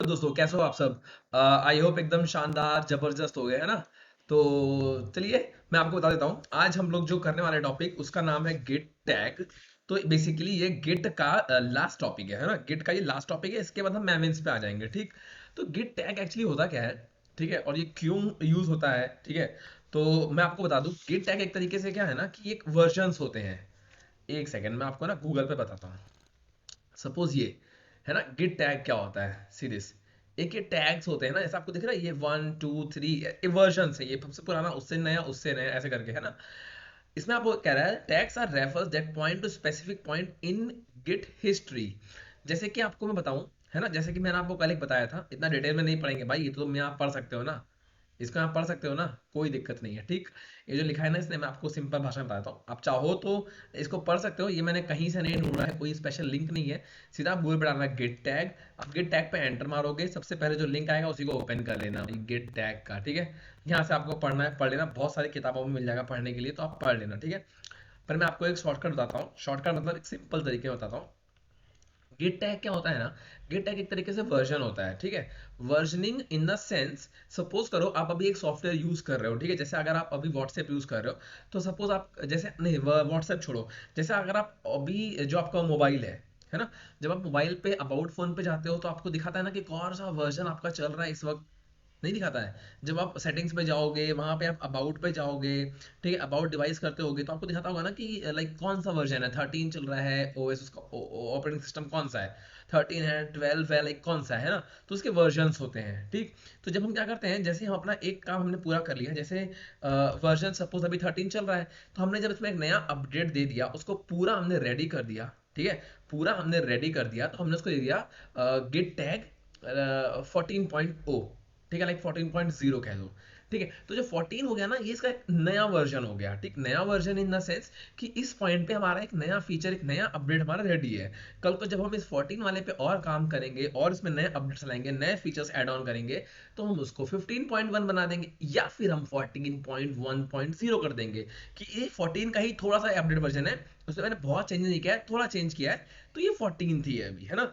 दोस्तों, कैसे हो आप सब? आई होप एकदम शानदार जबरदस्त हो गए, है ना? तो चलिए, मैं आपको बता देता हूँ। आज हम लोग जो करने वाले टॉपिक, उसका नाम है गिट टैग। तो बेसिकली ये गिट का लास्ट टॉपिक है ना? गिट का ये लास्ट टॉपिक है। इसके बाद हम मेंस पे आ जाएंगे, ठीक? तो गिट टैग एक्चुअली होता क्या है, ठीक है, और ये क्यों यूज होता है, ठीक है? तो मैं आपको बता दूं, गिट टैग एक तरीके से क्या है ना, कि एक वर्जन्स होते हैं। एक सेकंड, मैं आपको ना गूगल पे बताता हूँ। सपोज ये है ना, गिट टैग क्या होता है, सीरीज। एक ये टैग्स होते हैं ना, ऐसा आपको दिख रहा है, ये 1 2 3 ये वर्जन है, ये सबसे पुराना, उससे नया ऐसे करके, है ना? इसमें आपको कह रहा है tags are refers that point to specific point in Git history. जैसे कि आपको मैं बताऊं, है ना, जैसे कि मैंने आपको कल एक बताया था, इतना डिटेल में नहीं पढ़ेंगे भाई, ये तो मैं आप पढ़ सकते हो ना। इसको आप पढ़ सकते हो ना, कोई दिक्कत नहीं है, ठीक? ये जो लिखा है ना, इसने मैं आपको सिंपल भाषा में बताता हूँ, आप चाहो तो इसको पढ़ सकते हो। ये मैंने कहीं से नहीं ढूंढा है, कोई स्पेशल लिंक नहीं है। सीधा आप गूगल पे डालना गिट टैग। आप गिट टैग पे एंटर मारोगे, सबसे पहले जो लिंक आएगा उसी को ओपन कर लेना, गिट टैग का, ठीक है? यहाँ से आपको पढ़ना है, पढ़ लेना, बहुत सारी किताबों में मिल जाएगा पढ़ने के लिए, तो आप पढ़ लेना, ठीक है? पर मैं आपको एक शॉर्टकट बताता हूँ, शॉर्टकट मतलब एक सिंपल तरीके में बताता हूँ। गिट टैग क्या होता है ना, गिट टैग एक तरीके से वर्जन होता है, ठीक है? Versioning in the sense, suppose करो आप अभी एक सॉफ्टवेयर यूज कर रहे हो, ठीक है? जैसे अगर आप अभी व्हाट्सएप यूज कर रहे हो, तो सपोज आप, जैसे नहीं, व्हाट्सएप छोड़ो, जैसे अगर आप अभी जो आपका मोबाइल है ना, जब आप मोबाइल पे अबाउट फोन पे जाते हो, तो आपको दिखाता है ना कि कौन सा वर्जन आपका चल रहा है इस वक्त। नहीं दिखाता है? जब आप सेटिंग्स पे जाओगे, वहां पे आप अबाउट पे जाओगे, ठीक है, अबाउट डिवाइस करते होगे, तो आपको दिखाता होगा ना कि लाइक कौन सा वर्जन है, 13 चल रहा है ओएस, उसका ऑपरेटिंग सिस्टम कौन सा है, 13 है, 12 है, लाइक कौन सा है ना? तो उसके वर्जन्स होते हैं, ठीक? तो जब हम क्या करते हैं, जैसे हम अपना एक काम हमने पूरा कर लिया, जैसे वर्जन सपोज अभी 13 चल रहा है, तो हमने जब इसमें एक नया अपडेट दे दिया, उसको पूरा हमने रेडी कर दिया, ठीक है? पूरा हमने रेडी कर दिया, तो हमने उसको दे दिया गिट टैग 14.0, ठीक है, लाइक 14.0 कह दो, ठीक है? तो जो 14 हो गया ना, ये इसका एक नया वर्जन हो गया, ठीक? नया वर्जन इन द सेंस कि इस पॉइंट पे हमारा एक नया फीचर, एक नया अपडेट हमारा रेडी है। कल को जब हम इस 14 वाले पे और काम करेंगे और इसमें नए अपडेट्स लाएंगे, नए फीचर्स ऐड ऑन करेंगे, तो हम उसको 15.1 बना देंगे, या फिर हम 14.1.0 कर देंगे, कि ये 14 का ही थोड़ा सा अपडेट वर्जन है, उसमें मैंने बहुत चेंज नहीं किया है, थोड़ा चेंज किया है, तो ये 14 थी है अभी, है ना?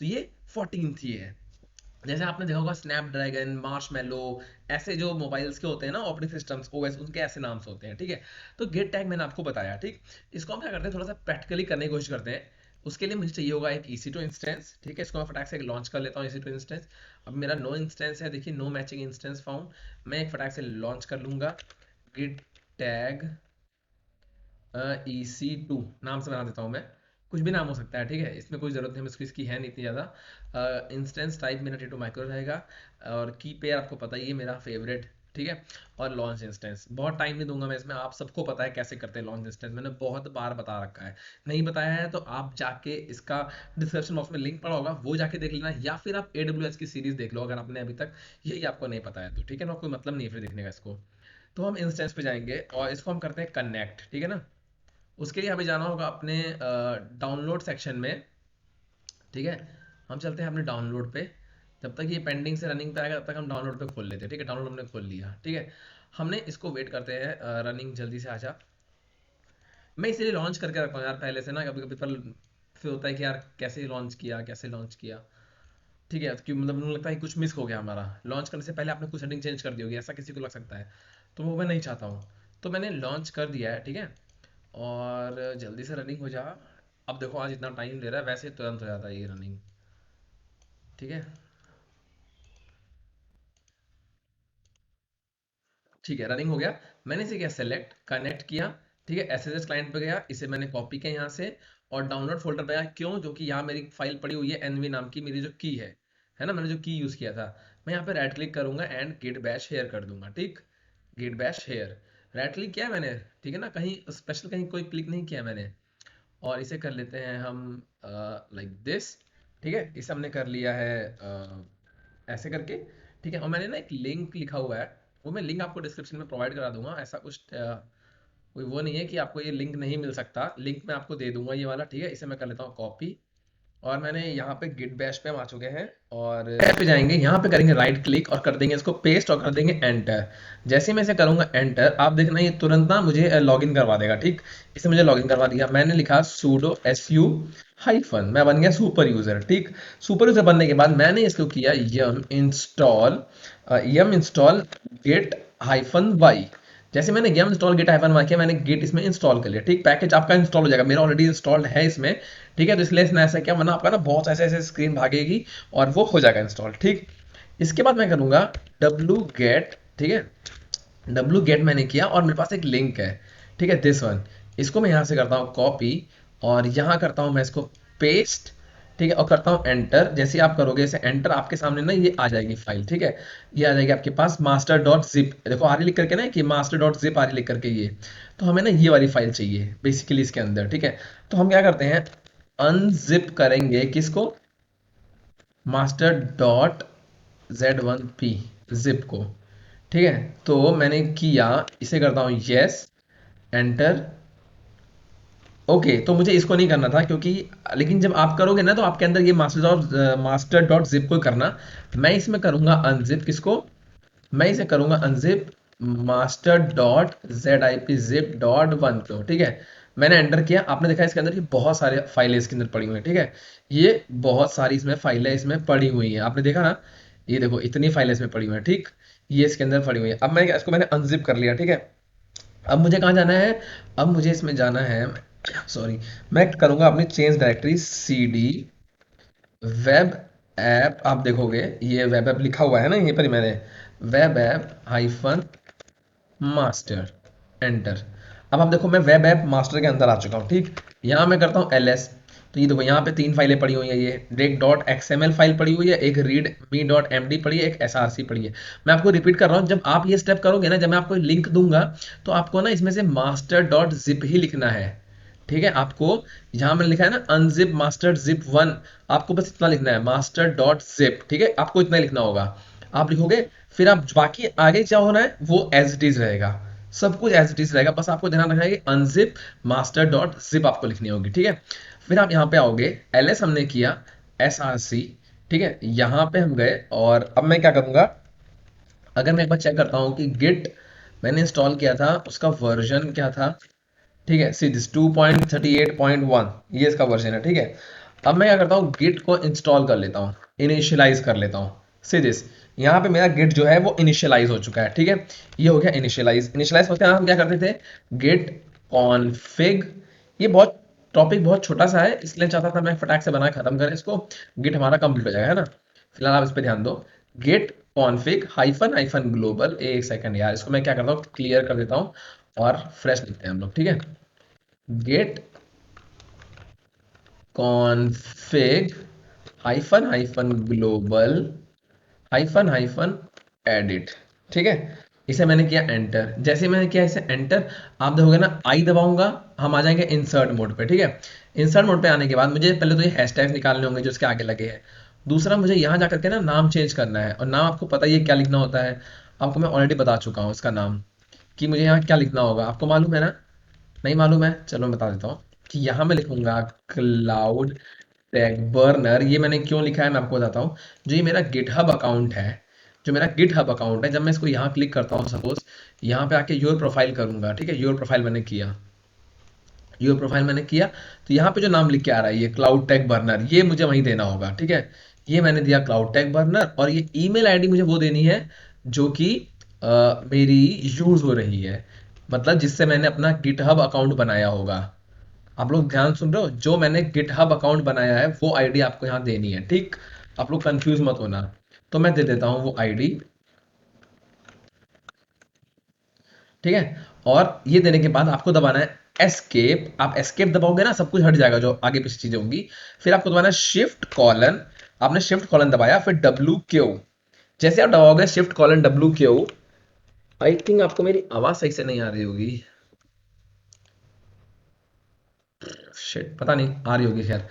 तो ये 14 थी है। जैसे आपने देखा होगा स्नैपड्रैगन, मार्शमैलो, ऐसे जो मोबाइल्स के होते हैं ना, ऑपरेटिंग सिस्टम्स, ओएस, उनके ऐसे नाम से होते हैं, ठीक है? तो गेट टैग मैंने आपको बताया, ठीक? इसको हम क्या करते हैं, थोड़ा सा प्रैक्टिकली करने की कोशिश करते हैं। उसके लिए मुझे चाहिए होगा एक EC2 इंस्टेंस, ठीक है? इसको मैं फटाक से लॉन्च कर लेता हूँ, EC2 इंस्टेंस। अब मेरा नो इंस्टेंस है, देखिए, नो मैचिंग इंस्टेंस फाउंड। मैं एक फटाक से लॉन्च कर लूंगा, गिट टैग EC2 नाम से बना देता हूँ मैं। कुछ भी नाम हो सकता है, ठीक है, इसमें कोई ज़रूरत नहीं, इसकी इसकी है नहीं इतनी ज़्यादा। इंस्टेंस टाइप मेरा टेटो माइक्रो रहेगा, और की पेयर आपको पता ही है, मेरा फेवरेट, ठीक है? और लॉन्च इंस्टेंस, बहुत टाइम नहीं दूंगा मैं इसमें, आप सबको पता है कैसे करते हैं लॉन्च इंस्टेंस, मैंने बहुत बार बता रखा है। नहीं बताया है तो आप जाके इसका डिस्क्रिप्शन बॉक्स में लिंक पड़ा होगा, वो जाके देख लेना, या फिर आप AWS की सीरीज देख लो, अगर आपने अभी तक यही आपको नहीं पता है तो, ठीक है ना? कोई मतलब नहीं है फिर देखने का इसको। तो हम इंस्टेंस पे जाएंगे और इसको हम करते हैं कनेक्ट, ठीक है ना? उसके लिए हमें जाना होगा अपने डाउनलोड सेक्शन में, ठीक है? हम चलते हैं अपने डाउनलोड पे। जब तक ये पेंडिंग से रनिंग पे आएगा, तब तक हम डाउनलोड पे खोल लेते हैं, ठीक है? डाउनलोड हमने खोल लिया, ठीक है? हमने इसको वेट करते हैं, रनिंग जल्दी से आ जा। मैं इसीलिए लॉन्च करके रखता हूँ यार पहले से ना, कभी कभी पर फिर होता है कि यार कैसे लॉन्च किया, कैसे लॉन्च किया, ठीक है? कि मतलब मुझे लगता है कि कुछ मिस हो गया हमारा, लॉन्च करने से पहले आपने कुछ सेटिंग चेंज कर दी होगी, ऐसा किसी को लग सकता है, तो वो मैं नहीं चाहता हूँ। तो मैंने लॉन्च कर दिया है, ठीक है? और जल्दी से रनिंग हो जा। अब देखो, आज इतना टाइम ले रहा है, वैसे तुरंत हो जाता है ये रनिंग, ठीक है? ठीक है, रनिंग हो गया। मैंने इसे किया सेलेक्ट, कनेक्ट किया, ठीक है? SSH क्लाइंट पे गया, इसे मैंने कॉपी किया यहाँ से, और डाउनलोड फोल्डर पे गया। क्यों? जो कि यहाँ मेरी फाइल पड़ी हुई है एनवी नाम की, मेरी जो की है ना, मैंने जो की यूज़ किया था। मैं यहाँ पे राइट क्लिक करूंगा एंड गिट बैश हेयर कर दूंगा, ठीक? Git Bash here, right click किया मैंने, ठीक है ना? कहीं स्पेशल कहीं कोई क्लिक नहीं किया मैंने। और इसे कर लेते हैं हम लाइक दिस, ठीक है? इसे हमने कर लिया है ऐसे करके, ठीक है? और मैंने ना एक लिंक लिखा हुआ है, वो मैं लिंक आपको डिस्क्रिप्शन में प्रोवाइड करा दूंगा, ऐसा कुछ कोई वो नहीं है कि आपको ये लिंक नहीं मिल सकता, लिंक मैं आपको दे दूंगा ये वाला, ठीक है? इसे मैं कर लेता हूँ कॉपी, और मैंने यहाँ पे गिट बैश पे हम आ चुके हैं और पे जाएंगे, यहाँ पे करेंगे राइट क्लिक और कर देंगे इसको पेस्ट और कर देंगे एंटर। जैसे ही मैं इसे करूंगा एंटर, आप देखना ये तुरंत ना मुझे लॉगिन करवा देगा। ठीक, इसे मुझे लॉगिन करवा दिया। मैंने लिखा सूडो su हाइफन, मैं बन गया सुपर यूजर। ठीक, सुपर यूजर बनने के बाद मैंने इसको किया yum install git hyphen y. जैसे मैंने yum install git hyphen y किया, मैंने गेट इसमें इंस्टॉल कर लिया। ठीक, पैकेज आपका इंस्टॉल हो जाएगा, मेरा ऑलरेडी इंस्टॉल्ड है इसमें। ठीक है, तो इसलिए इसने ऐसा किया, वरना आपका ना बहुत ऐसे ऐसे स्क्रीन भागेगी और वो हो जाएगा इंस्टॉल। ठीक, इसके बाद मैं करूंगा डब्लू गेट। ठीक है, डब्लू गेट मैंने किया और मेरे पास एक लिंक है। ठीक है, दिस वन, इसको मैं यहाँ से करता हूँ कॉपी और यहाँ करता हूँ मैं इसको पेस्ट। ठीक है, और करता हूँ एंटर। जैसे आप करोगे इसे एंटर, आपके सामने ना ये आ जाएगी फाइल। ठीक है, ये आ जाएगी आपके पास मास्टर डॉट जिप, देखो आ रही लिख करके ना कि मास्टर डॉट जिप आ रही लिख करके ये। तो हमें ना ये वाली फाइल चाहिए बेसिकली इसके अंदर। ठीक है, तो हम क्या करते हैं, अनजिप करेंगे किसको, मास्टर डॉट z1p जिप को। ठीक है, तो मैंने किया, इसे करता हूँ यस एंटर। ओके, तो मुझे इसको नहीं करना था क्योंकि, लेकिन जब आप करोगे ना तो आपके अंदर ये मास्टर डॉट जिप को करना। मैं इसमें करूंगा अनजिप किसको, मैं इसे करूंगा unzip master dot Z I P zip dot one को। ठीक है, मैंने एंटर किया, आपने देखा इसके अंदर ये बहुत सारे फाइलें इसके अंदर पड़ी हुई हैं। ठीक है, ये बहुत सारी इसमें फाइलें इसमें पड़ी हुई हैं, आपने देखा ना, ये देखो इतनी फाइलें इसमें पड़ी हुई हैं। ठीक, ये इसके अंदर पड़ी हुई है। अब मैं इसको मैंने अनजिप कर लिया। ठीक है, अब मुझे कहाँ जाना है, अब मुझे इसमें जाना है, सॉरी, मैं करूंगा अपनी change directory C D web app. आप देखोगे ये वेब ऐप लिखा हुआ है ना, यहीं पर ही मैंने web app hyphen master enter. अब आप देखो मैं वेब ऐप मास्टर के अंदर आ चुका हूँ। ठीक, यहाँ मैं करता हूँ ls। तो ये देखो यहाँ पे तीन फाइलें पड़ी हुई हैं, ये एक डॉट एक्सएमएल फाइल पड़ी हुई है, एक रीड मी डॉट एमडी पड़ी है, एक एसआरसी पड़ी है। मैं आपको रिपीट कर रहा हूँ, जब आप ये स्टेप करोगे ना, जब मैं आपको लिंक दूंगा तो आपको ना इसमें से मास्टर डॉट जिप ही लिखना है। ठीक है, आपको यहाँ मैंने लिखा है ना अनजिप मास्टर जिप वन, आपको बस इतना लिखना है मास्टर डॉट जिप। ठीक है, आपको इतना लिखना होगा, आप लिखोगे, फिर आप बाकी आगे क्या होना है वो एज इट इज रहेगा, सब कुछ एज इट इज रहेगा। बस आपको ध्यान रखना है कि अनजिप मास्टर डॉट जिप आपको लिखनी होगी। ठीक है, फिर आप यहाँ पे आओगे, ls हमने किया, src। ठीक है, यहाँ पे हम गए और अब मैं क्या करूंगा, अगर मैं एक बार चेक करता हूँ कि गिट मैंने इंस्टॉल किया था उसका वर्जन क्या था। ठीक है, सी दिस 2.38.1 ये इसका वर्जन है। ठीक है, अब मैं क्या करता हूँ, गिट को इंस्टॉल कर लेता हूँ, इनिशियलाइज कर लेता हूँ। सी दिस, यहाँ पे मेरा गिट जो है वो इनिशियलाइज हो चुका है। ठीक है, ये हो गया इनिशियलाइज। इनिशियलाइज होते हैं हम क्या करते थे, गिट कॉन्फिग। ये बहुत टॉपिक बहुत छोटा सा है, इसलिए चाहता था मैं फटाक से बना के खत्म करें इसको, गिट हमारा कंप्लीट हो जाएगा, है ना। फिलहाल आप इस पर ध्यान दो, git config hyphen hyphen global. एक सेकंड यार, इसको मैं क्या करता हूँ, क्लियर कर देता हूँ और फ्रेश लिखते हैं हम लोग। ठीक है, git config hyphen hyphen global hyphen hyphen edit. ठीक है, इसे मैंने किया एंटर। जैसे मैंने किया इसे एंटर, आप देखोगे ना आई दबाऊंगा, हम आ जाएंगे इंसर्ट मोड पे। ठीक है, इंसर्ट मोड पे आने के बाद मुझे पहले तो ये हैशटैग निकालने होंगे जो इसके आगे लगे हैं। दूसरा मुझे यहाँ जा करके ना नाम चेंज करना है, और नाम आपको पता ही है क्या लिखना होता है, आपको मैं ऑलरेडी बता चुका हूँ इसका नाम, कि मुझे यहाँ क्या लिखना होगा, आपको मालूम है ना, नहीं मालूम है, चलो मैं बता देता हूँ कि यहाँ मैं लिखूंगा क्लाउड टैग बर्नर। ये मैंने क्यों लिखा है मैं आपको बताता हूँ। जो ये मेरा गिटहब अकाउंट है, जो मेरा गिटहब अकाउंट है, जब मैं इसको यहाँ क्लिक करता हूँ, सपोज यहाँ पे आके योर प्रोफाइल करूंगा। ठीक है, योर प्रोफाइल मैंने किया, योर प्रोफाइल मैंने किया, तो यहाँ पे जो नाम लिख के आ रहा है ये क्लाउड टैग बर्नर, ये मुझे वहीं देना होगा। ठीक है, ये मैंने दिया क्लाउड टैग बर्नर, और ये ईमेल आईडी मुझे वो देनी है जो कि मेरी यूज हो रही है, मतलब जिससे मैंने अपना गिटहब अकाउंट बनाया होगा। आप लोग ध्यान सुन रहे हो, जो मैंने गिटहब अकाउंट बनाया है वो आईडी आपको यहाँ देनी है। ठीक, आप लोग कंफ्यूज मत होना, तो मैं दे देता हूँ वो आईडी। ठीक है, और ये देने के बाद आपको दबाना है एस्केप। आप एस्केप दबाओगे ना सब कुछ हट जाएगा जो आगे पीछे चीजें होंगी। फिर आपको दबाना है शिफ्ट कॉलन, आपने शिफ्ट कॉलन दबाया, फिर डब्ल्यू क्यू। जैसे आप दबाओगे shift colon W Q, I think आपको मेरी आवाज सही से नहीं आ रही होगी, शिट पता नहीं आ रही होगी, खैर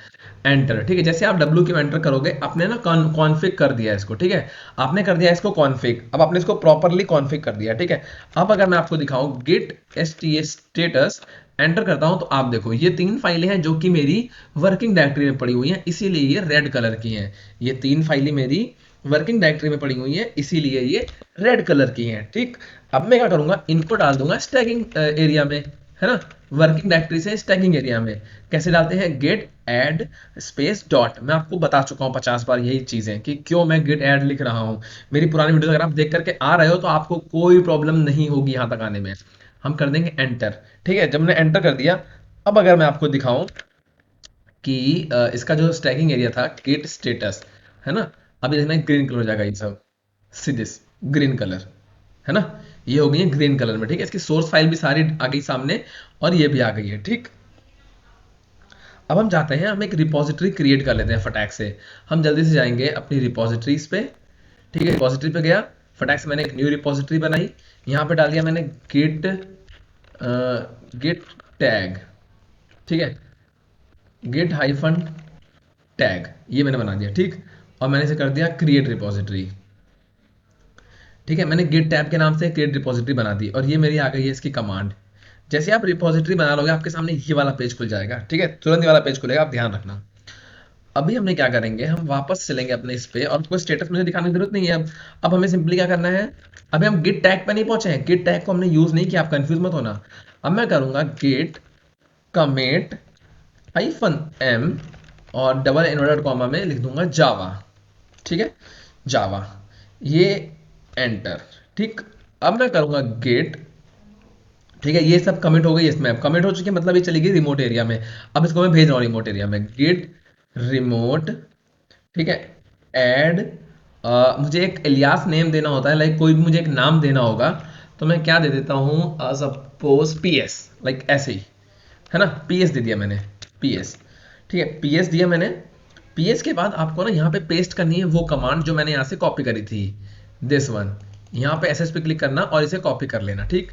एंटर। ठीक है, जैसे आप डब्ल्यू क्यू एंटर करोगे, आपने ना कॉन्फ़िग कर दिया इसको। ठीक है, आपने कर दिया इसको कॉन्फ़िग, अब आपने इसको प्रॉपरली कॉन्फ़िग कर दिया। ठीक है, अब अगर मैं आपको दिखाऊं गिट स्टेटस एंटर करता हूं, तो आप देखो ये 3 फाइलें हैं जो कि मेरी वर्किंग डायरेक्टरी में पड़ी हुई हैं, इसीलिए ये रेड कलर की हैं। ये 3 फाइलें मेरी वर्किंग डायरेक्टरी में पड़ी हुई हैं, इसीलिए ये रेड कलर की हैं। ठीक, अब मैं क्या करूंगा, इनको डाल दूंगा स्टैकिंग एरिया में, है ना, वर्किंग डायरेक्टरी से स्टैकिंग एरिया में। कैसे डालते हैं, गेट ऐड स्पेस डॉट। मैं आपको बता चुका हूँ 50 बार यही चीजें कि क्यों मैं गेट ऐड लिख रहा हूँ। मेरी पुरानी वीडियो अगर आप देख करके आ रहे हो तो आपको कोई प्रॉब्लम नहीं होगी यहाँ तक आने में। हम कर देंगे एंटर। ठीक है, जब मैंने एंटर कर दिया, अब अगर मैं आपको दिखाऊं कि इसका जो स्टैकिंग एरिया था गेट स्टेटस, है ना, अभी देखना ग्रीन कलर हो जाएगा ये सब, सीधे ग्रीन कलर, है ना, ये हो गई है ग्रीन कलर में। ठीक है, इसकी सोर्स फाइल भी सारी आ गई सामने और ये भी आ गई है। ठीक, अब हम चाहते हैं हम एक रिपोजिटरी क्रिएट कर लेते हैं फटाक से। हम जल्दी से जाएंगे अपनी रिपोजिटरीज पे। ठीक है, रिपोजिटरी पे गया, फटाक से मैंने एक न्यू रिपोजिटरी बनाई, यहाँ पे डाल दिया मैंने गिट गिट टैग। ठीक है, गिट हाइफन टैग, ये मैंने बना दिया। ठीक, और मैंने इसे कर दिया क्रिएट रिपोजिटरी। ठीक है, मैंने गिट टैब के नाम से क्रिएट रिपोजिटरी बना दी और ये मेरी आ गई है इसकी कमांड। जैसे आप रिपोजिटरी बना लोगे, आपके सामने ये वाला पेज खुल जाएगा। ठीक है, तुरंत ये वाला पेज खुलेगा, आप ध्यान रखना। अभी हमने क्या करेंगे, हम वापस चलेंगे अपने इस पे, और कोई स्टेटस मुझे दिखाने की जरूरत नहीं है। अब हमें सिंपली क्या करना है, अभी हम गिट टैग पे नहीं पहुंचे हैं, गिट टैग को हमने यूज नहीं किया, आप कंफ्यूज मत होना। अब मैं करूंगा गिट कमिट हाइफन एम और डबल इनवर्टेड कॉमा में लिख दूंगा जावा। ठीक है, जावा, ये एंटर। ठीक, अब मैं करूंगा गेट। ठीक है, ये सब कमिट हो गई इसमें, अब कमिट हो चुकी है, मतलब ये चली गई रिमोट एरिया में। अब इसको मैं भेज रहा हूँ रिमोट एरिया में, गेट रिमोट। ठीक है, ऐड, मुझे एक एलियास नेम देना होता है, लाइक कोई भी मुझे एक नाम देना होगा, तो मैं क्या दे देता हूँ, सपोज पी एस, लाइक ऐसे ही, है ना, पी एस दे दिया मैंने, पी एस। ठीक है, पी एस दिया मैंने। पी एस के बाद आपको ना यहाँ पे पेस्ट करनी है वो कमांड जो मैंने यहाँ से कॉपी करी थी, दिस वन। यहाँ पे एस एस पे क्लिक करना और इसे कॉपी कर लेना। ठीक,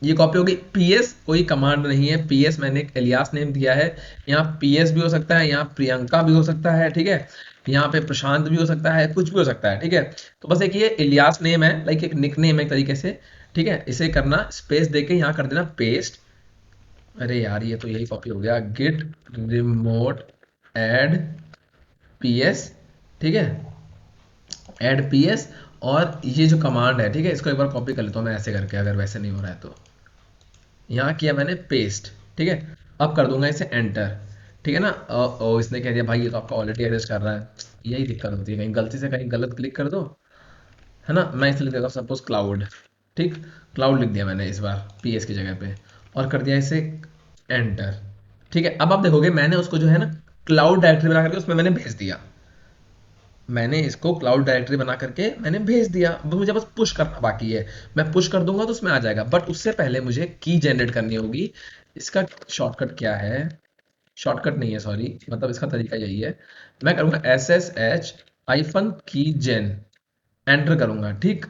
ये कॉपी होगी। पीएस कोई कमांड नहीं है, पीएस मैंने एक एलियास नेम दिया है। यहाँ पीएस भी हो सकता है, यहाँ प्रियंका भी हो सकता है। ठीक है, यहाँ पे प्रशांत भी हो सकता है, कुछ भी हो सकता है। ठीक है, तो बस एक ये एलियास नेम है, लाइक एक निक नेम है एक तरीके से। ठीक है, इसे करना स्पेस देके यहाँ कर देना पेस्ट। अरे यार, ये तो यही कॉपी हो गया, गिट रिमोट ऐड पीएस। ठीक है, ऐड पीएस, और ये जो कमांड है, ठीक है, इसको एक बार कॉपी कर लेता हूँ मैं ऐसे करके, अगर वैसे नहीं हो रहा है तो। यहाँ किया मैंने पेस्ट। ठीक है, अब कर दूंगा इसे एंटर। ठीक है ना, इसने कह दिया भाई ये तो आपका ऑलरेडी एड्रेस कर रहा है। यही दिक्कत होती है, कहीं गलती से कहीं गलत क्लिक कर दो, है ना। मैं इसलिए देता हूँ सपोज क्लाउड। ठीक, क्लाउड लिख दिया मैंने इस बार पीएस की जगह पे, और कर दिया इसे एंटर। ठीक है, अब आप देखोगे मैंने उसको जो है ना क्लाउड डायरेक्टरी बना करके उसमें मैंने भेज दिया। मैंने इसको क्लाउड डायरेक्टरी बना करके मैंने भेज दिया, अब मुझे बस पुश करना बाकी है। मैं पुश कर दूंगा तो उसमें आ जाएगा, बट उससे पहले मुझे की जनरेट करनी होगी। इसका शॉर्टकट क्या है, शॉर्टकट नहीं है सॉरी, मतलब इसका तरीका यही है। मैं करूंगा एस एस एच आईफन की जेन, एंटर करूंगा। ठीक,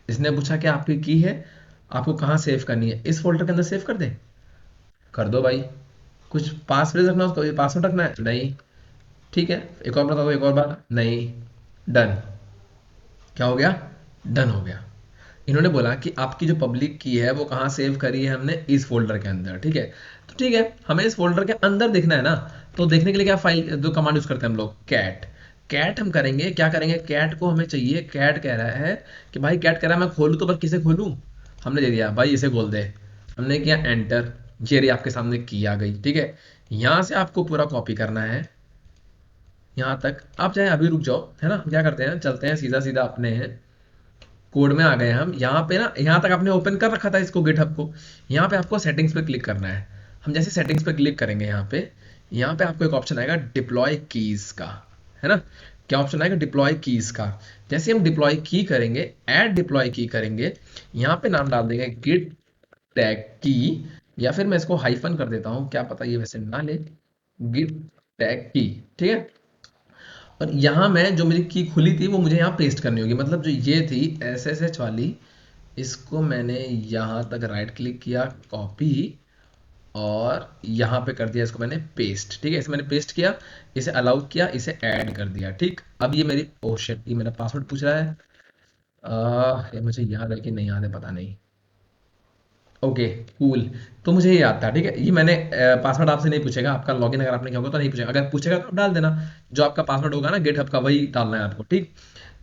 इसने पूछा कि आपकी की है, आपको कहाँ सेव करनी है, इस फोल्डर के अंदर सेव कर दे, कर दो भाई। कुछ पासवर्ड रखना, उसको पासवर्ड रखना है नहीं। ठीक है, एक और बता दो, एक और बार नहीं, डन। क्या हो गया, डन हो गया। इन्होंने बोला कि आपकी जो पब्लिक की है वो कहाँ सेव करी है, हमने इस फोल्डर के अंदर। ठीक है, तो ठीक है, हमें इस फोल्डर के अंदर देखना है ना, तो देखने के लिए क्या फाइल जो कमांड यूज करते हैं हम लोग, कैट। कैट हम करेंगे, क्या करेंगे, कैट को हमें चाहिए, कैट कह रहा है कि भाई, कैट कह रहा है मैं खोलूँ तो पर किसे खोलूँ, हमने दे दिया भाई इसे खोल दे। हमने किया एंटर, ये रही आपके सामने की आ गई। ठीक है, यहाँ से आपको पूरा कॉपी करना है यहाँ तक। आप चाहे अभी रुक जाओ, है ना, क्या करते हैं, चलते हैं सीधा सीधा अपने कोड में आ गए हम। यहाँ पे ना, यहाँ तक आपने ओपन कर रखा था इसको गिटहब को। यहाँ पे आपको सेटिंग्स पे क्लिक करना है। हम जैसे सेटिंग्स पे क्लिक करेंगे, यहाँ पे आपको एक ऑप्शन आएगा डिप्लॉय कीज का, है ना। क्या ऑप्शन आएगा, डिप्लॉय कीज का। जैसे हम डिप्लॉय की करेंगे, ऐड डिप्लॉय की करेंगे, यहाँ पे नाम डाल देंगे गिट टैग की, या फिर मैं इसको हाइफन कर देता हूँ, क्या पता ये वैसे ना ले, गिट टैग की। ठीक है, और यहाँ मैं जो मेरी की खुली थी वो मुझे यहाँ पेस्ट करनी होगी, मतलब जो ये थी एस एस एच वाली, इसको मैंने यहाँ तक राइट क्लिक किया, कॉपी, और यहाँ पे कर दिया इसको मैंने पेस्ट। ठीक है, इसे मैंने पेस्ट किया, इसे अलाउ किया, इसे ऐड कर दिया। ठीक, अब ये मेरी ओशन, ये मेरा पासवर्ड पूछ रहा है। ये मुझे याद है कि नहीं याद है, पता नहीं। Okay, cool. तो मुझे ये याद था। ठीक है, ये मैंने पासवर्ड आपसे नहीं पूछेगा, आपका लॉगिन अगर आपने किया होगा तो नहीं पूछेगा, अगर पूछेगा तो आप डाल देना, जो आपका पासवर्ड होगा ना गिटहब का वही डालना है आपको। ठीक,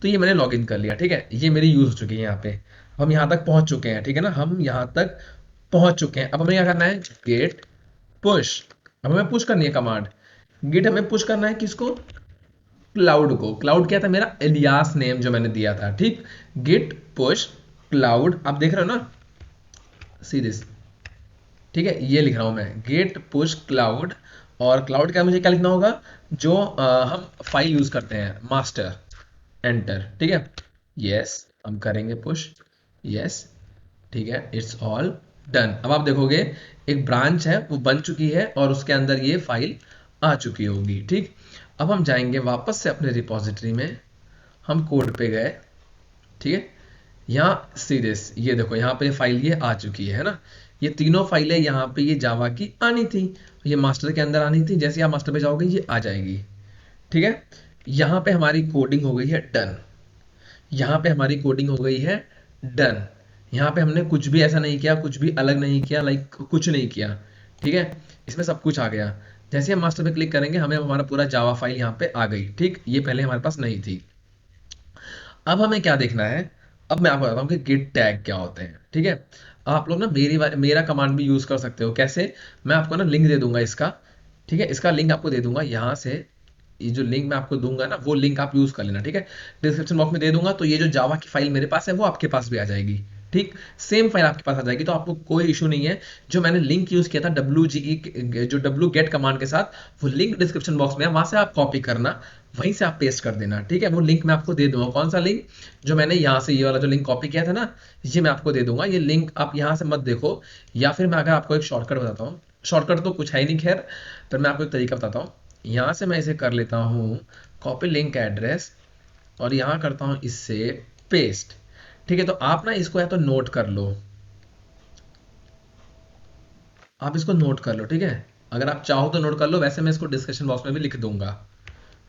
तो ये मैंने लॉगिन कर लिया। ठीक है, ये मेरी यूज हो चुकी है यहाँ पे, हम यहाँ तक पहुंच चुके हैं। ठीक है ना, हम यहाँ तक पहुंच चुके हैं। अब हमें क्या करना है, गेट पुश। अब हमें पुश करनी है कमांड, गिट हमें पुश करना है किसको, क्लाउड को। क्लाउड क्या था, मेरा एलियास नेम जो मैंने दिया था। ठीक, गिट पुश क्लाउड, आप देख रहे हो ना, सी दिस। ठीक है, ये लिख रहा हूं मैं, गेट पुश क्लाउड। और क्लाउड क्या, मुझे क्या लिखना होगा, जो हम फाइल यूज करते हैं, मास्टर, एंटर। ठीक है, यस, हम करेंगे पुश, यस। ठीक है, इट्स ऑल डन। अब आप देखोगे एक ब्रांच है वो बन चुकी है और उसके अंदर ये फाइल आ चुकी होगी। ठीक, अब हम जाएंगे वापस से अपने रिपॉजिटरी में, हम कोड पे गए। ठीक है, यहाँ सीरियस, ये देखो यहाँ पे फाइल ये आ चुकी है ना, ये तीनों फाइलें यहाँ पे ये जावा की आनी थी, ये मास्टर के अंदर आनी थी। जैसे आप मास्टर पे जाओगे ये आ जाएगी। ठीक है, यहाँ पे हमारी कोडिंग हो गई है डन, यहाँ पे हमारी कोडिंग हो गई है डन। यहाँ पे हमने कुछ भी ऐसा नहीं किया, कुछ भी अलग नहीं किया, लाइक कुछ नहीं किया। ठीक है, इसमें सब कुछ आ गया। जैसे हम मास्टर पे क्लिक करेंगे हमें हमारा पूरा जावा फाइल यहाँ पे आ गई। ठीक, ये पहले हमारे पास नहीं थी। अब हमें क्या देखना है, अब मैं आपको बताता हूँ कि गिट टैग क्या होते हैं। ठीक है, आप लोग ना मेरा कमांड भी यूज कर सकते हो। कैसे, मैं आपको ना लिंक दे दूंगा इसका। ठीक है, इसका लिंक आपको दे दूंगा यहाँ से, ये जो लिंक मैं आपको दूंगा ना वो लिंक आप यूज कर लेना। ठीक है, डिस्क्रिप्शन बॉक्स में दे दूंगा, तो ये जो जावा की फाइल मेरे पास है वो आपके पास भी आ जाएगी। ठीक, सेम फाइल आपके पास आ जाएगी, तो आपको कोई इशू नहीं है। जो मैंने लिंक यूज किया था WGE, जो डब्ल्यू गेट कमांड के साथ, वो लिंक डिस्क्रिप्शन बॉक्स में है, वहां से आप कॉपी करना, वहीं से आप पेस्ट कर देना। ठीक है, वो लिंक मैं आपको दे दूंगा। कौन सा लिंक, जो मैंने यहाँ से ये वाला जो लिंक कॉपी किया था ना, ये मैं आपको दे दूंगा। ये लिंक आप यहाँ से मत देखो, या फिर मैं अगर आपको एक शॉर्टकट बताता हूँ, शॉर्टकट तो कुछ है ही नहीं खैर, पर मैं आपको एक तरीका बताता हूँ। यहाँ से मैं इसे कर लेता हूँ कॉपी लिंक एड्रेस, और यहाँ करता हूँ इससे पेस्ट। ठीक है, तो आप ना इसको या तो नोट कर लो, आप इसको नोट कर लो। ठीक है, अगर आप चाहो तो नोट कर लो, वैसे मैं इसको डिस्क्रिप्शन बॉक्स में भी लिख दूंगा,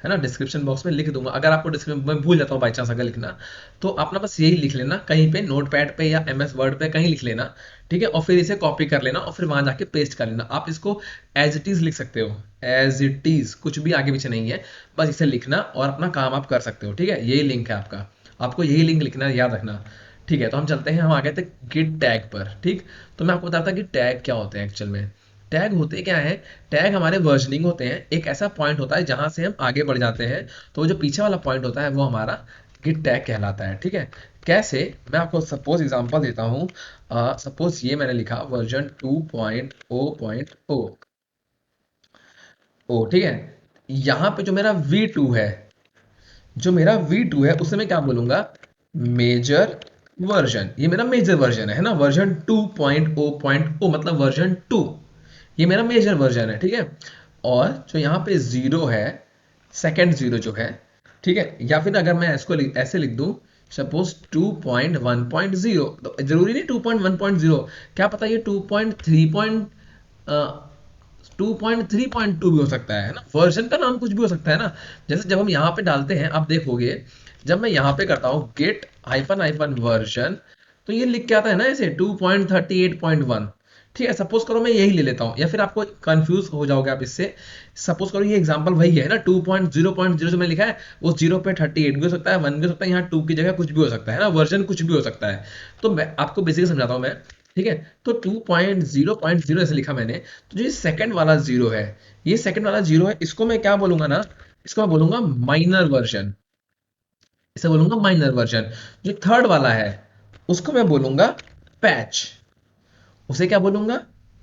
है ना, डिस्क्रिप्शन बॉक्स में लिख दूंगा। अगर आपको डिस्क्रिप्शन में भूल जाता हूँ बाई चांस अगर लिखना, तो आप ना बस यही लिख लेना कहीं पे, नोट पैड पे या MS वर्ड पे कहीं लिख लेना। ठीक है, और फिर इसे कॉपी कर लेना और फिर वहां जाके पेस्ट कर लेना। आप इसको एज इट इज लिख सकते हो, एज इट इज, कुछ भी आगे पीछे नहीं है, बस इसे लिखना और अपना काम आप कर सकते हो। ठीक है, यही लिंक है आपका, आपको यही लिंक लिखना है, याद रखना। ठीक है, तो हम चलते हैं, हम आ गए थे गिट टैग पर। ठीक, तो मैं आपको बताता कि टैग क्या होते हैं एक्चुअल में। टैग होते क्या है, टैग हमारे वर्जनिंग होते हैं, एक ऐसा पॉइंट होता है जहां से हम आगे बढ़ जाते हैं, तो वो जो पीछे वाला पॉइंट होता है वो हमारा गिट टैग कहलाता है। ठीक है, कैसे, मैं आपको सपोज एग्जांपल देता हूँ। सपोज ये मैंने लिखा वर्जन 2.0.0 ओ। ठीक है, यहाँ पे जो मेरा V2 है, जो मेरा V2 है उसे मैं क्या बोलूंगा, मेजर वर्जन। ये मेरा मेजर वर्जन है ना, वर्जन 2.0.0 मतलब वर्जन 2, ये मेरा मेजर वर्जन है। ठीक है, और जो यहाँ पे जीरो है, सेकेंड जीरो जो है, ठीक है, या फिर अगर मैं इसको ऐसे लिख दूं, सपोज 2.1.0, तो जरूरी नहीं 2.1.0, क्या पता ये 2.3.2 भी हो सकता है ना, वर्जन का नाम कुछ भी हो सकता है ना। जैसे जब हम यहाँ पे डालते हैं, आप देखोगे जब मैं यहाँ पे करता हूँ गेट हाइफन हाइफन वर्जन, तो ये लिख के आता है ना ऐसे 2.38.1। ठीक है, सपोज करो मैं यही ले लेता हूँ, या फिर आपको कंफ्यूज हो जाओगे आप इससे। सपोज करो ये एग्जांपल वही है ना, 2.0.0 जो मैं लिखा है वो 0 पे 38 भी हो सकता है, 1 भी हो सकता है, यहाँ 2 की जगह कुछ भी हो सकता है ना, वर्जन कुछ भी हो सकता है। तो मैं आपको बेसिकली समझाता हूँ मैं। ठीक है, तो 2.0.0 ऐसे लिखा मैंने, तो जो ये सेकंड वाला जीरो है, ये सेकंड वाला जीरो है, इसको मैं क्या बोलूंगा ना, इसको मैं बोलूंगा माइनर वर्जन, इसे बोलूंगा माइनर वर्जन। जो थर्ड वाला है उसको मैं बोलूंगा पैच, उसे क्या बोलूंगा,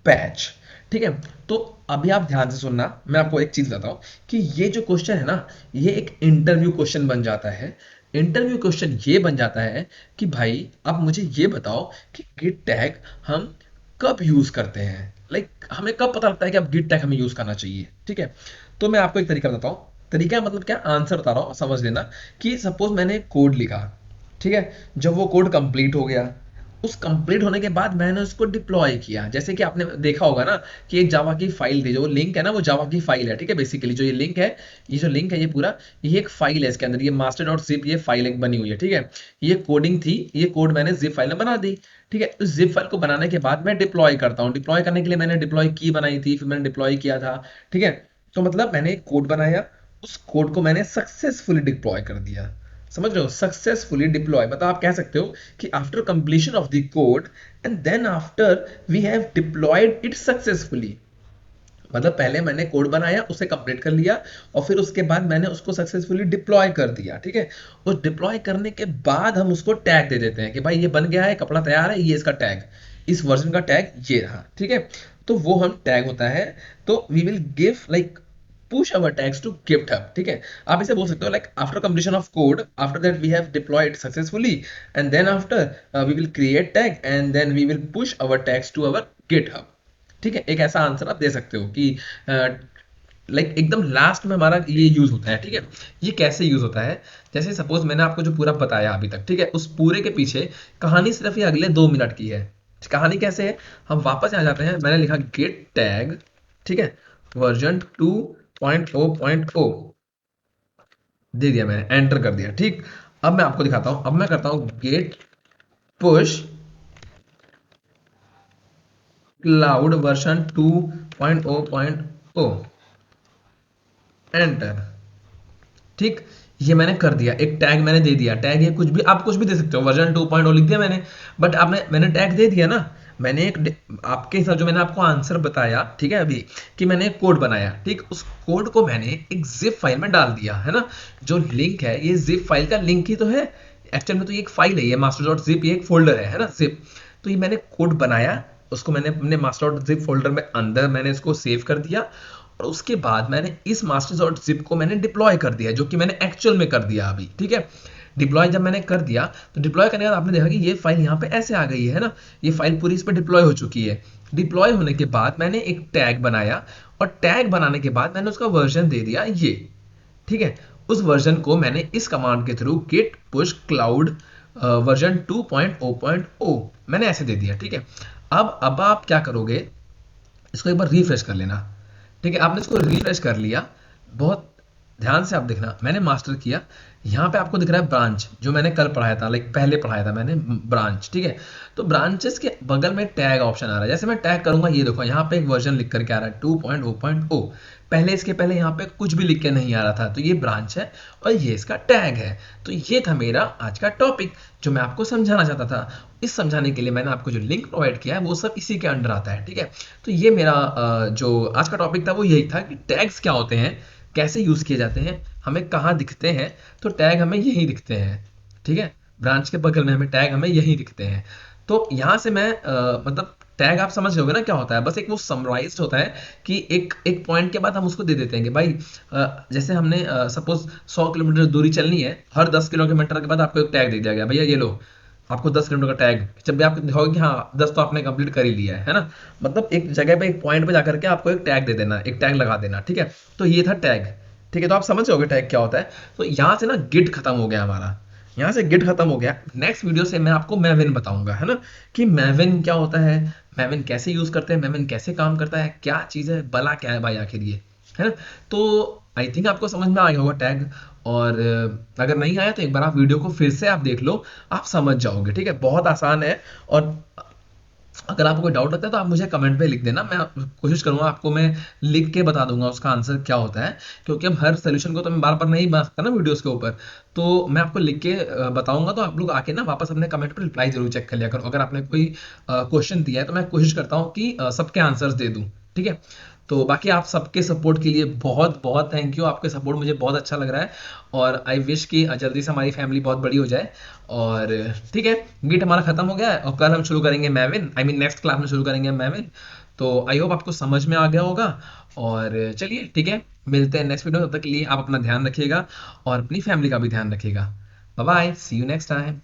पैच। ठीक है, तो अभी आप ध्यान से सुनना, मैं आपको एक चीज बताता हूं कि ये जो क्वेश्चन है ना, ये एक इंटरव्यू क्वेश्चन बन जाता है। इंटरव्यू क्वेश्चन ये बन जाता है कि भाई आप मुझे ये बताओ कि गिट टैग हम कब यूज करते हैं, लाइक हमें कब पता लगता है कि अब गिट टैग हमें यूज करना चाहिए। ठीक है, तो मैं आपको एक तरीका बताता हूँ, तरीका मतलब क्या, आंसर बता रहा हूँ, समझ लेना। कि सपोज मैंने कोड लिखा, ठीक है, जब वो कोड कंप्लीट हो गया, उस कंप्लीट होने के बाद मैंने उसको डिप्लॉय किया। जैसे कि आपने देखा होगा ना कि एक जावा की फाइल थी, जो लिंक है ना वो जावा की फाइल है, ठीक है। बेसिकली जो ये लिंक है, ये जो लिंक है ये पूरा, ये एक फाइल है। इसके अंदर ये मास्टर डॉट जिप ये फाइल एक बनी हुई है, ठीक है। ये कोडिंग थी, ये कोड मैंने जिप फाइल में बना दी, ठीक है। उस जिप फाइल को बनाने के बाद मैं डिप्लॉय करता हूँ। डिप्लॉय करने के लिए मैंने डिप्लॉय की बनाई थी, फिर मैंने डिप्लॉय किया था, ठीक है। तो मतलब मैंने एक कोड बनाया, उस कोड को मैंने सक्सेसफुली डिप्लॉय कर दिया। समझ रहे हो, सक्सेसफुली डिप्लॉय मतलब आप कह सकते हो कि after completion of the code and then after we have deployed it successfully. मतलब पहले मैंने कोड बनाया, उसे कंप्लीट कर लिया, और फिर उसके बाद मैंने उसको सक्सेसफुली डिप्लॉय कर दिया, ठीक है। उस डिप्लॉय करने के बाद हम उसको टैग दे देते हैं कि भाई ये बन गया है, कपड़ा तैयार है, ये इसका टैग, इस वर्जन का टैग ये रहा, ठीक है। तो वो हम टैग होता है। तो we will give like push our tags to GitHub, ठीक है। आप इसे बोल सकते हो like after completion of code, after that we have deployed successfully, and then after we will create tag and then we will push our tags to our GitHub, ठीक है। एक ऐसा आंसर आप दे सकते हो कि लाइक एकदम लास्ट में हमारा ये यूज होता है, ठीक है। ये कैसे यूज होता है, जैसे सपोज मैंने आपको जो पूरा बताया अभी तक, ठीक है, उस पूरे के पीछे कहानी सिर्फ ये अगले 2 मिनट की है। कहानी कैसे है, हम वापस आ जाते हैं। मैंने लिखा गेट टैग, ठीक है, वर्जन 2.0.0 दे दिया, मैंने एंटर कर दिया, ठीक। अब मैं आपको दिखाता हूं, अब मैं करता हूं git push cloud version 2.0.0 enter, ठीक। ये मैंने कर दिया, एक टैग मैंने दे दिया। टैग ये कुछ भी, आप कुछ भी दे सकते हो, वर्जन 2.0 लिख दिया मैंने, बट आपने मैंने टैग दे दिया ना। मैंने एक आपके हिसाब, जो मैंने आपको आंसर बताया, ठीक है, अभी कि मैंने एक कोड बनाया, ठीक, उस कोड को मैंने एक जिप फाइल में डाल दिया है ना। जो लिंक है ये जिप फाइल का लिंक ही तो है, एक्चुअल में तो ये एक फाइल है, ये मास्टर डॉट जिप, ये एक फोल्डर है ना, जिप। तो ये मैंने कोड बनाया, उसको मैंने अपने मास्टर डॉट जिप फोल्डर में अंदर मैंने इसको सेव कर दिया, और उसके बाद मैंने इस मास्टर डॉट जिप को मैंने डिप्लॉय कर दिया, जो कि मैंने एक्चुअल में कर दिया अभी, ठीक है। डिप्लॉय जब मैंने कर दिया, तो डिप्लॉय करने के बाद आपने देखा कि ये फाइल यहाँ पे ऐसे आ गई है ना, ये फाइल पूरी इस पर डिप्लॉय हो चुकी है। डिप्लॉय होने के बाद मैंने एक टैग बनाया, और टैग बनाने के बाद मैंने उसका वर्जन दे दिया ये, ठीक है। उस वर्जन को मैंने इस कमांड के through git push cloud version 2.0.0 मैंने ऐसे दे दिया, ठीक है। अब आप क्या करोगे, इसको एक बार रिफ्रेश कर लेना, ठीक है। आपने इसको रिफ्रेश कर लिया, बहुत ध्यान से आप देखना, मैंने मास्टर किया। यहाँ पे आपको दिख रहा है ब्रांच, जो मैंने कल पढ़ाया था, लाइक पहले पढ़ाया था मैंने ब्रांच, ठीक है। तो ब्रांचेस के बगल में टैग ऑप्शन आ रहा है। जैसे मैं टैग करूंगा, ये देखो यहाँ पे एक वर्जन लिख करके आ रहा है 2.0.0। पहले इसके पहले यहाँ पे कुछ भी लिख के नहीं आ रहा था, तो ये ब्रांच है और ये इसका टैग है। तो ये था मेरा आज का टॉपिक, जो मैं आपको समझाना चाहता था। इस समझाने के लिए मैंने आपको जो लिंक प्रोवाइड किया है वो सब इसी के अंडर आता है, ठीक है। तो ये मेरा जो आज का टॉपिक था वो यही था कि टैग्स क्या होते हैं, कैसे यूज किए जाते हैं, हमें कहाँ दिखते हैं। तो टैग हमें यही दिखते हैं, ठीक है। ब्रांच के बगल में हमें टैग हमें यही दिखते हैं। तो यहाँ से मैं मतलब टैग आप समझ रहे होगे ना क्या होता है, बस एक वो समराइज्ड होता है कि एक एक पॉइंट के बाद हम उसको दे देते हैं कि भाई जैसे हमने सपोज 100 किलोमीटर दूरी चलनी है, हर 10 किलोमीटर के बाद आपको एक टैग दे दिया गया, भैया ये लो आपको 10 किलोमीटर का टैग। जब भी आप दिखाओगे कि हाँ 10 तो आपने कंप्लीट कर ही लिया है ना, मतलब एक जगह पे एक पॉइंट पे जाकर के आपको एक टैग दे देना, एक टैग लगा देना, ठीक है। तो ये था टैग, ठीक है। तो आप समझ जाओगे टैग क्या होता है। तो यहाँ से ना गिट खत्म हो गया हमारा, यहाँ से गिट खत्म हो गया। नेक्स्ट वीडियो से मैं आपको मैविन बताऊंगा, है ना, कि मैविन क्या होता है, मैविन कैसे यूज करते हैं, मैविन कैसे काम करता है, क्या चीज़ है, भला क्या है भाई आखिर ये, है ना। तो आई थिंक आपको समझ में आ गया होगा टैग। और अगर नहीं आया तो एक बार आप वीडियो को फिर से आप देख लो, आप समझ जाओगे, ठीक है। बहुत आसान है। और अगर आपको कोई डाउट लगता है तो आप मुझे कमेंट पे लिख देना, मैं कोशिश करूंगा आपको मैं लिख के बता दूंगा उसका आंसर क्या होता है। क्योंकि अब हर सोल्यूशन को तो मैं बार बार नहीं बना सकता ना वीडियोस के ऊपर, तो मैं आपको लिख के बताऊंगा। तो आप लोग आके ना वापस अपने कमेंट पर रिप्लाई जरूर चेक कर लिया करो। अगर आपने कोई क्वेश्चन दिया है तो मैं कोशिश करता हूँ कि सबके आंसर्स दे दूँ, ठीक है। तो बाकी आप सबके सपोर्ट के लिए बहुत बहुत थैंक यू। आपके सपोर्ट मुझे बहुत अच्छा लग रहा है, और आई विश कि जल्दी से हमारी फैमिली बहुत बड़ी हो जाए। और ठीक है, गिट हमारा खत्म हो गया है, और कल हम शुरू करेंगे मैविन, आई मीन नेक्स्ट क्लास में शुरू करेंगे मैविन। तो आई होप आपको समझ में आ गया होगा। और चलिए ठीक है, मिलते हैं नेक्स्ट वीडियो। तब तक के लिए आप अपना ध्यान रखिएगा और अपनी फैमिली का भी ध्यान रखिएगा। Bye bye, see you next time.